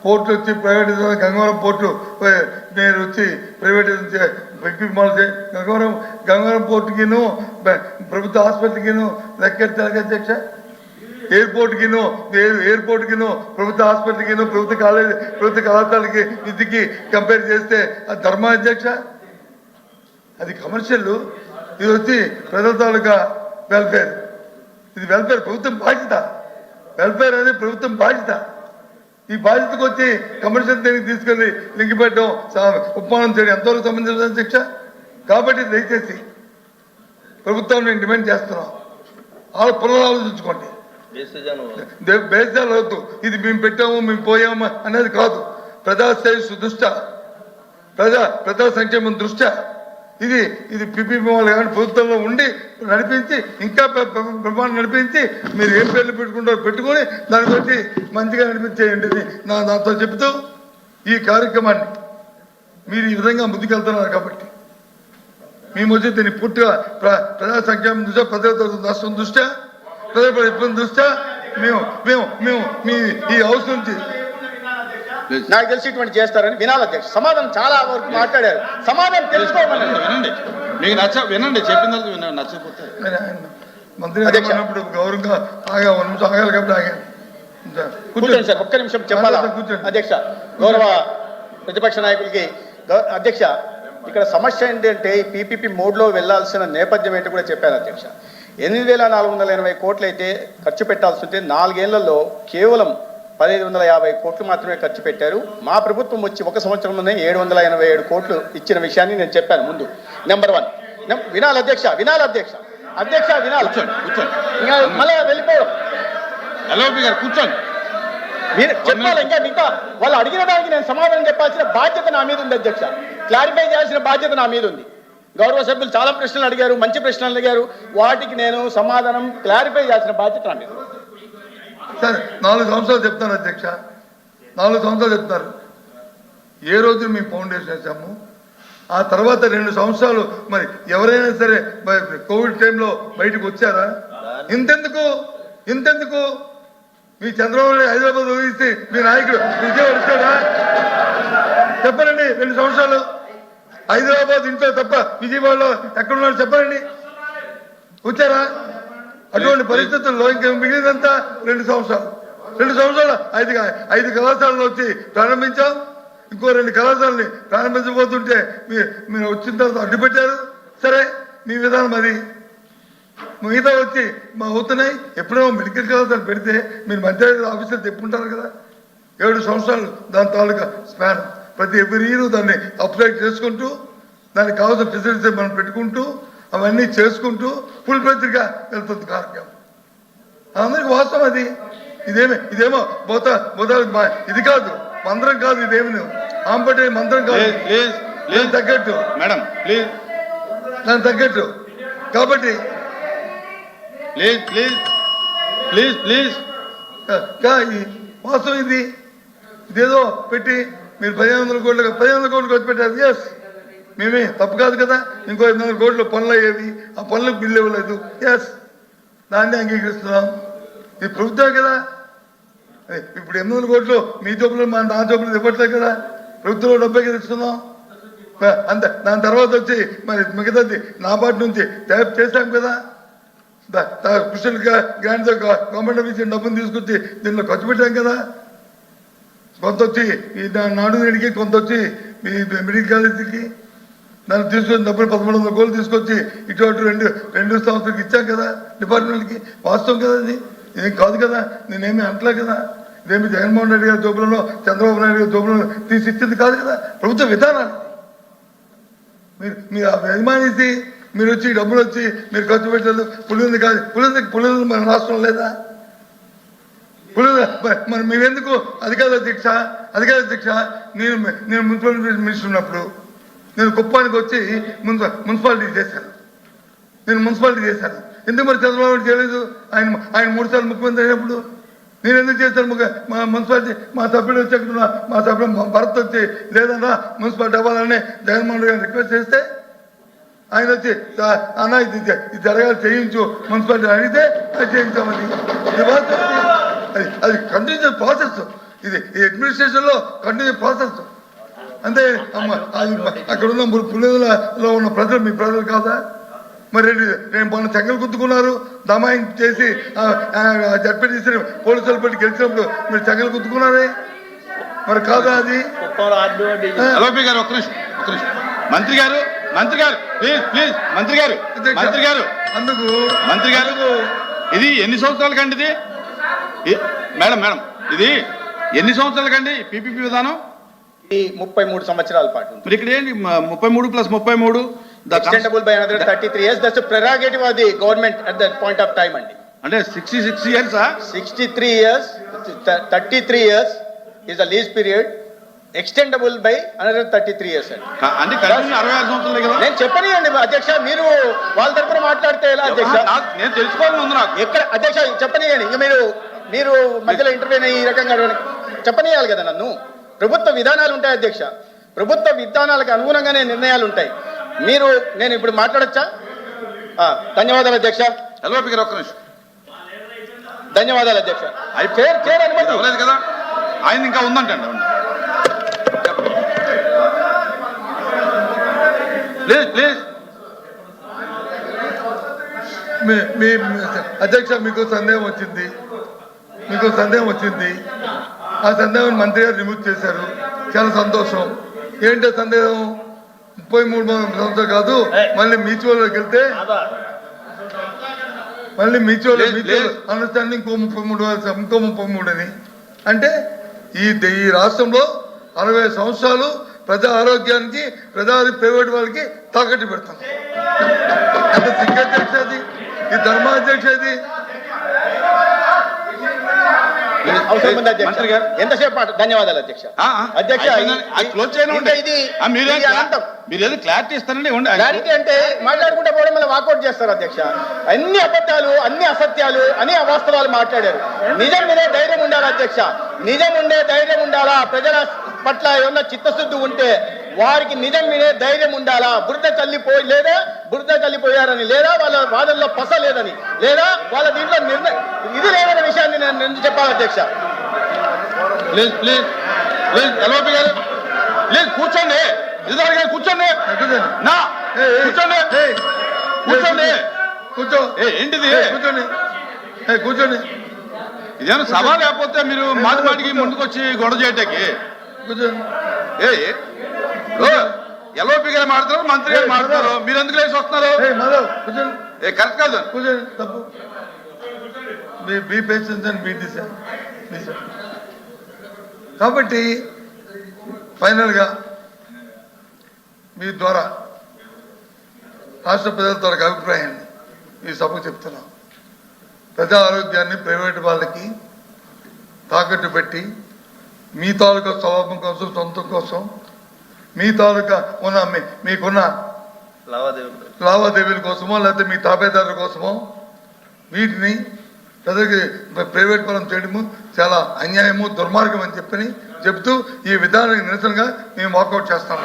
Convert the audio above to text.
Port వచ్చి privatisation Gangavaram port నేను వచ్చి ప్రైవేటైజేషన్ గంగవరం పోర్టుకిను ప్రభుత్వ హాస్పిటల్కిను లెక్కెడతారు అధ్యక్ష. ఎయిర్పోర్ట్కిను ప్రభుత్వ హాస్పిటల్కిను ప్రభుత్వ కళాశాలకి విద్యకి కంపేర్ చేస్తే అది ధర్మ అధ్యక్ష. అది కమర్షియల్, ఇది వచ్చి ప్రజల తాలూకా వెల్ఫేర్. ఇది వెల్ఫేర్ ప్రభుత్వం బాధ్యత. వెల్ఫేర్ అనేది ప్రభుత్వం బాధ్యత. ఈ బాధ్యతకు వచ్చి కమర్షియల్ దేనికి తీసుకెళ్లి లింక్ పెట్టడం ఉపమానం చేయడం ఎంతవరకు సంబంధించిన అధ్యక్ష. కాబట్టి దయచేసి ప్రభుత్వం నేను డిమాండ్ చేస్తున్నాం, పునరాలోచించుకోండి. బేసాలు వద్దు, ఇది మేము పెట్టాము మేము పోయాము అనేది కాదు. ప్రజాశ్రేయస్సు దృష్ట్యా, ప్రజా సంక్షేమం దృష్ట్యా ఇది పిపిపి వాళ్ళు కానీ ప్రభుత్వంలో ఉండి నడిపించి ఇంకా ప్రమాణం నడిపించి మీరు ఏం పేర్లు పెట్టుకుంటారో పెట్టుకొని దాన్ని బట్టి మంచిగా నడిపించేయండి నాతో చెబుతూ ఈ కార్యక్రమాన్ని మీరు ఈ విధంగా ముందుకెళ్తున్నారు. కాబట్టి మేము వచ్చి దీన్ని పూర్తిగా ప్రజా సంక్షేమం దృష్ట్యా, ప్రజల నష్టం దృష్ట్యా, ప్రజల ఇబ్బంది దృష్ట్యా మేము మీ ఈ హౌస్ నుంచి నాకు తెలిసి ఇటువంటి చేస్తారని వినాలి అధ్యక్ష. సమాధానం చాలా వరకు మాట్లాడారు, సమాధానం తెలుసుకోమని వినండి చెప్పిన నచ్చకపోతే మంత్రి అన్నప్పుడు గౌరవంగా ఆగాలి కాబట్టి ఆగాను. కూర్చోండి సార్, ఒక్క నిమిషం చెప్పాలా అధ్యక్ష. గౌరవ ప్రతిపక్ష నాయకులకి అధ్యక్ష, ఇక్కడ సమస్య ఏంటంటే పీపీపీ మోడ్లో వెళ్లాల్సిన నేపథ్యం ఏంటో కూడా చెప్పారు అధ్యక్ష. 8,480 కోట్లు అయితే ఖర్చు పెట్టాల్సి ఉంటే 4 ఏళ్లలో కేవలం 1,550 కోట్లు మాత్రమే ఖర్చు పెట్టారు. మా ప్రభుత్వం వచ్చి 1 సంవత్సరంలోనే 787 కోట్లు ఇచ్చిన విషయాన్ని నేను చెప్పాను ముందు. నెంబర్ 1 వినాలి అధ్యక్ష, వినాలి అధ్యక్ష, అధ్యక్ష వినాలి. మళ్ళీ వెళ్ళిపోవడం కూర్చోండి చెప్పాలి. ఇంకా మిగతా వాళ్ళు అడిగిన దానికి నేను సమాధానం చెప్పాల్సిన బాధ్యత నా మీద ఉంది అధ్యక్ష. క్లారిఫై చేయాల్సిన బాధ్యత నా మీద ఉంది. గౌరవ సభ్యులు చాలా ప్రశ్నలు అడిగారు, మంచి ప్రశ్నలు అడిగారు, వాటికి నేను సమాధానం క్లారిఫై చేయాల్సిన బాధ్యత నా మీద. సరే 4 సంవత్సరాలు చెప్తాను అధ్యక్ష, 4 సంవత్సరాలు చెప్తారు. ఏ రోజు మేము ఫౌండేషన్ వేసాము, ఆ తర్వాత 2 సంవత్సరాలు మరి ఎవరైనా సరే కోవిడ్ టైంలో బయటకు వచ్చారా? ఇంతెందుకు మీ చంద్రబాబు హైదరాబాద్ ఊహిస్తే మీ నాయకుడు విజయవాడ వచ్చాడా? చెప్పనండి. 2 సంవత్సరాలు హైదరాబాద్ ఇంట్లో తప్ప విజయవాడలో ఎక్కడున్నాడు చెప్పండి, వచ్చారా? అటువంటి పరిస్థితుల్లో ఇంకా మిగిలినంతా 2 సంవత్సరాలు 5 కళాశాలలో వచ్చి ప్రారంభించాం. ఇంకో 2 కళాశాలని ప్రారంభించబోతుంటే మీరు వచ్చిన తర్వాత అడ్డుపెట్టారు. సరే మీ విధానం అది. మిగతా వచ్చి మా అవుతున్నాయి. ఎప్పుడేమో మెడికల్ కళాశాల పెడితే మీరు మధ్య ఆఫీసర్ చెప్పుకుంటారు కదా. 7 సంవత్సరాలు దాని తాలూకా స్పాన్. ప్రతి ఎవ్రీ ఇయర్ దాన్ని అప్లై చేసుకుంటూ దానికి కావాల్సిన ఫెసిలిటీస్ మనం పెట్టుకుంటూ అవన్నీ చేసుకుంటూ ఫుల్ ఫ్లెడ్జ్డ్గా వెళ్తుంది కార్యక్రమం. అందరికి వాస్తవం అది. ఇదేమో ఇది కాదు, మంత్రం కాదు, ఇదేమి ఆంపటే మంత్రం కాదు, నేను తగ్గట్టు మేడం ప్లీజ్ దానికి తగ్గట్టు. కాబట్టి ప్లీజ్ వాస్తవం ఇదేదో పెట్టి మీరు 1,500 కోట్లు ఖర్చు పెట్టారు. ఎస్, మేమే తప్పు కాదు కదా. ఇంకో 500 కోట్లు పనులు అయ్యేవి, ఆ పనులకు బిల్లు ఇవ్వలేదు. ఎస్, దాన్ని అంగీకరిస్తున్నాం. ఇది ప్రభుత్వమే కదా. ఇప్పుడు 800 కోట్లు మీ జోబులు నా జోబులు ఇవ్వట్లేదు కదా, ప్రభుత్వంలో డబ్బే కదా ఇస్తున్నాం. అంతే. దాని తర్వాత వచ్చి మరి మిగతాది నా పార్టీ నుంచి టైప్ చేశాం కదా. స్పెషల్ గ్రాంట్తో గవర్నమెంట్ ఆఫ్ ఇచ్చిన డబ్బును తీసుకొచ్చి దీనిలో ఖర్చు పెట్టాం కదా. కొంత వచ్చి ఈ నాడు నేడికి, కొంత వచ్చి మీ మెడికల్ కాలేజీకి దాన్ని తీసుకొచ్చి డబ్బులు 1,300 కోట్లు తీసుకొచ్చి ఇటువంటి రెండు సంవత్సరాలకి ఇచ్చాం కదా డిపార్ట్మెంట్కి. వాస్తవం కదా, అది ఏం కాదు కదా, నేనేమి అంటలే కదా. ఇదేమి జగన్మోహన్ రెడ్డి గారి జోబులను చంద్రబాబు నాయుడు గారి జోబులను తీసి ఇచ్చింది కాదు కదా, ప్రభుత్వ విధానాలు. మీరు అభిమానించి మీరు వచ్చి డబ్బులు వచ్చి మీరు ఖర్చు పెట్టలేదు. పులింది కాదు, పులింది మన రాష్ట్రం లేదా? మరి మేమెందుకు? అది కాదు అధ్యక్ష. నేను మున్సిపల్ మినిస్టర్ ఉన్నప్పుడు నేను కుప్పానికి వచ్చి మున్సిపాలిటీ చేశాను. ఎందుకు మరి చంద్రబాబు నాయుడు చేయలేదు? ఆయన 3 సార్లు ముఖ్యమంత్రి అయినప్పుడు నేను ఎందుకు చేశాను? మా మున్సిపాలిటీ మా సభ్యుడు వచ్చి మా సభ్యుడు భరత్ వచ్చి లేదన్నా మున్సిపాలిటీ అవ్వాలని జగన్మోహన్ రెడ్డి గారిని రిక్వెస్ట్ చేస్తే ఆయన వచ్చి అన్న ఇది జరగాలి చేయించు మున్సిపాలిటీ అడిగితే అది చేయించామని. అది కంటిన్యూస్ ప్రాసెస్. ఇది ఈ అడ్మినిస్ట్రేషన్లో కంటిన్యూ ప్రాసెస్. అంటే అక్కడ ఉన్న పులిలో ఉన్న ప్రజలు మీ ప్రజలు కాదా? మరి నేను మొన్న చెంగలు గుద్దుకున్నారు, దమాయి చేసి జడ్పీటీసీ పోలీసులు పెట్టి గెలిచినప్పుడు మీరు చెంగలు గుద్దుకున్నారే, మరి కాదా అది? ఎల్ఓపి గారు ఒక్క నిమిషం. మంత్రి గారు ప్లీజ్ మంత్రి గారు అందుకు ఇది ఎన్ని సంవత్సరాల కండి ఇది? మేడం ఇది ఎన్ని సంవత్సరాల కండి పీపీపీ విధానం? ఈ 33 సంవత్సరాల పాటు. మరి ఇక్కడ ఏంటి 33 + 33 extendable by another 33 years. That's a prerogative of the government at that point of time అండి. అంటే 66 years 63 years, 33 years is the lease period, extendable by another 33 years అండి. అంటే కనీసం 66 సంవత్సరాలే కదా. నేను చెప్పనియండి అధ్యక్ష, మీరు వాళ్ళ తరపున మాట్లాడితే ఎలా అధ్యక్ష? నేను తెలుసుకోవాలని ఉంది నాకు. ఎక్కడ అధ్యక్ష చెప్పనియండి, ఇంకా మీరు మధ్యలో ఇంటర్వ్యూ ఈ రకంగా చెప్పనియాలి కదా నన్ను. ప్రభుత్వ విధానాలు ఉంటాయి అధ్యక్ష, ప్రభుత్వ విధానాలకు అనుగుణంగానే నిర్ణయాలు ఉంటాయి. నేను ఇప్పుడు మాట్లాడచ్చా? ధన్యవాదాలు అధ్యక్ష. ఎల్ఓపి గారు ఒక్క నిమిషం. ధన్యవాదాలు అధ్యక్ష. అవ్వలేదు కదా, ఆయన ఇంకా ఉందంటండి. ప్లీజ్ మీ అధ్యక్ష మీకు సందేహం వచ్చింది. ఆ సందేహం మంత్రి గారు రిమూవ్ చేశారు, చాలా సంతోషం. ఏంటో సందేహం? 33 సంవత్సరాలు కాదు, మళ్ళీ మ్యూచువల్లోకి వెళ్తే మ్యూచువల్ అండర్స్టాండింగ్ ఇంకో 33 అని అంటే ఈ రాష్ట్రంలో 60 సంవత్సరాలు ప్రజా ఆరోగ్యానికి ప్రైవేట్ వాళ్ళకి తాకట్టు పెడతాం. ఎంత సిగ్గాధ్యక్ష అది, ఈ ధర్మాధ్యక్ష అది. ఎంతసేపు ధన్యవాదాలు అధ్యక్ష. మీరేదో క్లారిటీ ఇస్తానండి. క్లారిటీ అంటే మాట్లాడుకుంటే పోవడం మళ్ళీ వాకౌట్ చేస్తారు అధ్యక్ష. అన్ని అబద్ధాలు, అన్ని అసత్యాలు, అన్ని అవాస్తవాలు మాట్లాడారు. నిజం మీదే ధైర్యం ఉండాలి అధ్యక్ష, నిజం ఉండే ధైర్యం ఉండాలా. ప్రజల పట్ల ఏమన్నా చిత్తశుద్ధి ఉంటే వారికి నిజం మీదే ధైర్యం ఉండాలా. బురద చల్లిపోయారని, లేదా వాళ్ళ వాదనలో పస లేదని, లేదా వాళ్ళ దీంట్లో ఇది లేదనే విషయాన్ని నేను చెప్పాలి అధ్యక్ష. ప్లీజ్ ఎల్ఓపి గారు కూర్చోండి. కూర్చోండి. ఏంటిది? కూర్చోండి. ఇదేమో సభ లేకపోతే మీరు మాటికి ముందుకొచ్చి గొడవ చేయటానికి. ఎల్ఓపి గారు మాట్లాడతారు, మంత్రి గారు మాట్లాడతారు, మీరు ఎందుకు లేచి వస్తున్నారు? కరెక్ట్ కాదు. తప్పు. Be patience and be this. కాబట్టి ఫైనల్గా మీ ద్వారా రాష్ట్ర ప్రజల ద్వారా అభిప్రాయాన్ని ఈ సభకు చెప్తున్నాం. ప్రజా ఆరోగ్యాన్ని ప్రైవేటు వాళ్ళకి తాకట్టు పెట్టి మీ తాలూకా స్వభావం కోసం, సొంతం కోసం, మీ తాలూకా మీకున్న లావాదేవీల కోసమో లేకపోతే మీ తాబేదారుల కోసమో వీటిని ప్రజలకి ప్రైవేట్ పరం చేయడము చాలా అన్యాయము, దుర్మార్గం అని చెప్తూ ఈ విధానానికి నిరసనగా మేము వాకౌట్ చేస్తాము.